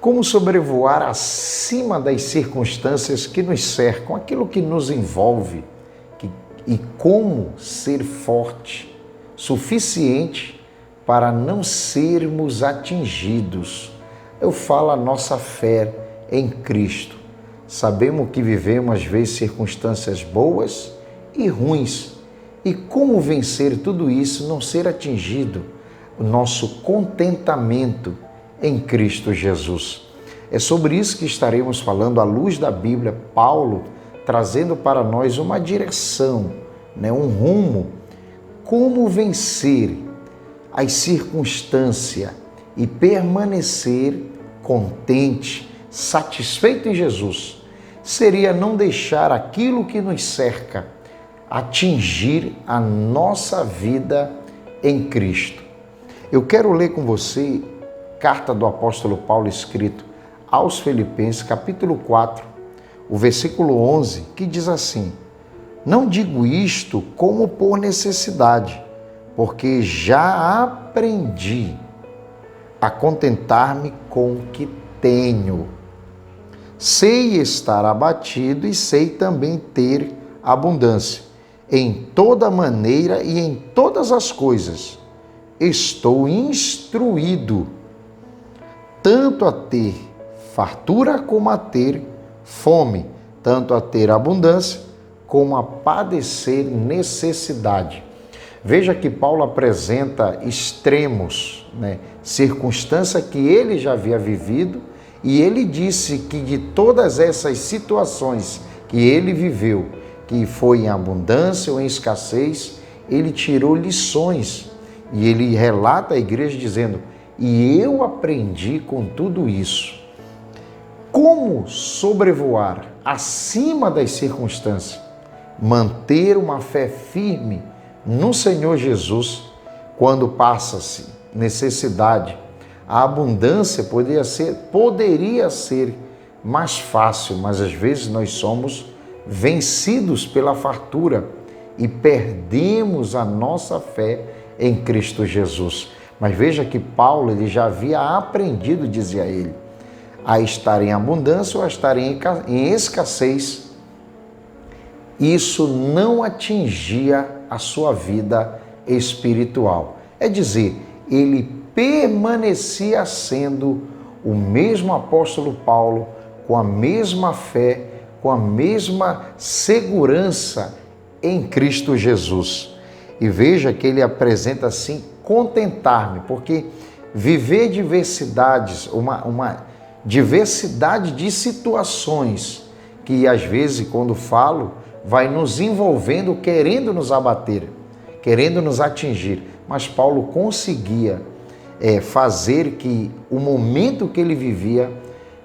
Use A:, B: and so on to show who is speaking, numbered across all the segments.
A: Como sobrevoar acima das circunstâncias que nos cercam, aquilo que nos envolve, e como ser forte, suficiente para não sermos atingidos. Eu falo a nossa fé em Cristo. Sabemos que vivemos às vezes circunstâncias boas e ruins. E como vencer tudo isso, não ser atingido? O nosso contentamento em Cristo Jesus. É sobre isso que estaremos falando à luz da Bíblia, Paulo trazendo para nós uma direção, um rumo, como vencer as circunstâncias e permanecer contente, satisfeito em Jesus. Seria não deixar aquilo que nos cerca atingir a nossa vida em Cristo. Eu quero ler com você carta do apóstolo Paulo escrito aos Filipenses, capítulo 4, o versículo 11, que diz assim: não digo isto como por necessidade, porque já aprendi a contentar-me com o que tenho. Sei estar abatido e sei também ter abundância. Em toda maneira e em todas as coisas estou instruído, tanto a ter fartura como a ter fome, tanto a ter abundância como a padecer necessidade. Veja que Paulo apresenta extremos, circunstância que ele já havia vivido, e ele disse que de todas essas situações que ele viveu, que foi em abundância ou em escassez, ele tirou lições. E ele relata à igreja dizendo: e eu aprendi com tudo isso. Como sobrevoar acima das circunstâncias? Manter uma fé firme no Senhor Jesus quando passa-se necessidade. A abundância poderia ser mais fácil, mas às vezes nós somos vencidos pela fartura e perdemos a nossa fé em Cristo Jesus. Mas veja que Paulo ele já havia aprendido, dizia ele, a estar em abundância ou a estar em escassez. Isso não atingia a sua vida espiritual. É dizer, ele permanecia sendo o mesmo apóstolo Paulo, com a mesma fé, com a mesma segurança em Cristo Jesus. E veja que ele apresenta assim, contentar-me, porque viver diversidades, uma diversidade de situações que às vezes, quando falo, vai nos envolvendo, querendo nos abater, querendo nos atingir. Mas Paulo conseguia fazer que o momento que ele vivia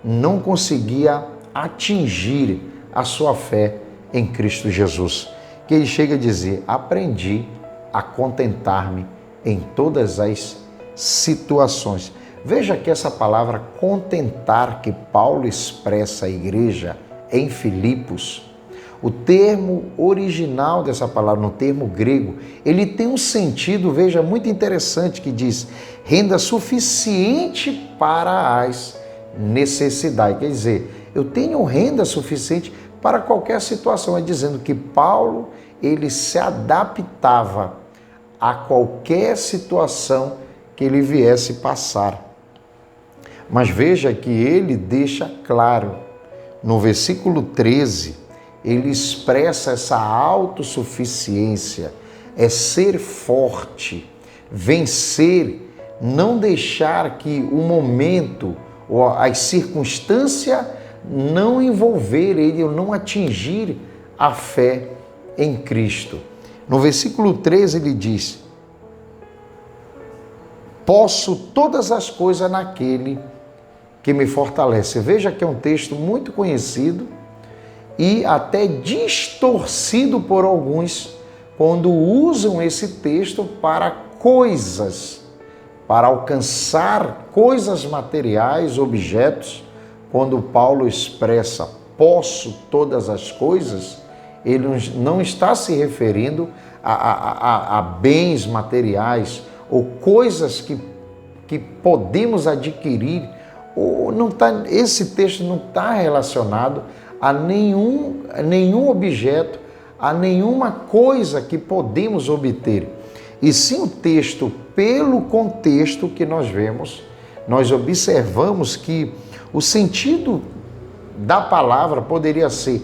A: não conseguia atingir a sua fé em Cristo Jesus. Que ele chega a dizer: aprendi a contentar-me em todas as situações. Veja que essa palavra contentar que Paulo expressa à igreja em Filipos, o termo original dessa palavra, no termo grego, ele tem um sentido, veja, muito interessante, que diz renda suficiente para as necessidades. Quer dizer, eu tenho renda suficiente para qualquer situação. É dizendo que Paulo, ele se adaptava a qualquer situação que ele viesse passar. Mas veja que ele deixa claro, no versículo 13, ele expressa essa autossuficiência, é ser forte, vencer, não deixar que o momento ou as circunstâncias não envolver ele ou não atingir a fé em Cristo. No versículo 13 ele diz: posso todas as coisas naquele que me fortalece. Veja que é um texto muito conhecido e até distorcido por alguns quando usam esse texto para coisas, para alcançar coisas materiais, objetos. Quando Paulo expressa posso todas as coisas, ele não está se referindo a bens materiais ou coisas que podemos adquirir ou não tá, esse texto não está relacionado a nenhum objeto, a nenhuma coisa que podemos obter. E sim o texto, pelo contexto que nós vemos, nós observamos que o sentido da palavra poderia ser,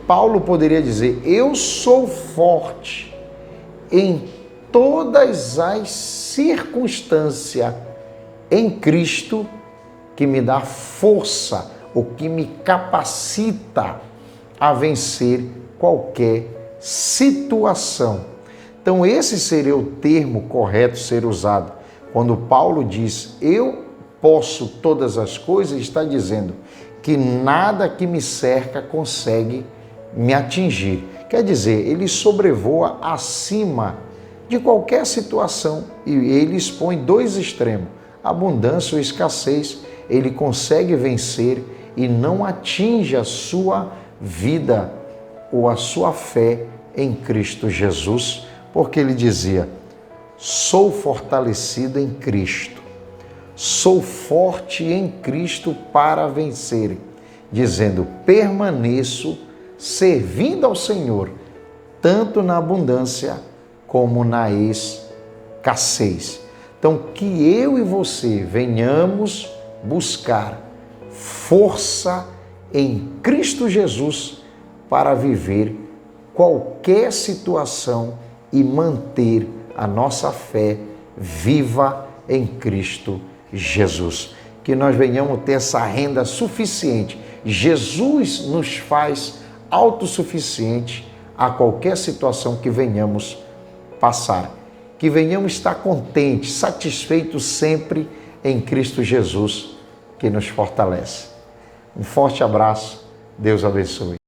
A: Paulo poderia dizer, eu sou forte em todas as circunstâncias em Cristo que me dá força, o que me capacita a vencer qualquer situação. Então esse seria o termo correto ser usado. Quando Paulo diz, eu posso todas as coisas, está dizendo que nada que me cerca consegue me atingir. Quer dizer, ele sobrevoa acima de qualquer situação e ele expõe dois extremos, abundância ou escassez. Ele consegue vencer e não atinge a sua vida ou a sua fé em Cristo Jesus, porque ele dizia, sou fortalecido em Cristo, sou forte em Cristo para vencer, dizendo, permaneço servindo ao Senhor, tanto na abundância como na escassez. Então, que eu e você venhamos buscar força em Cristo Jesus para viver qualquer situação e manter a nossa fé viva em Cristo Jesus. Que nós venhamos ter essa renda suficiente. Jesus nos faz autossuficiente a qualquer situação que venhamos passar. Que venhamos estar contentes, satisfeitos sempre em Cristo Jesus, que nos fortalece. Um forte abraço, Deus abençoe.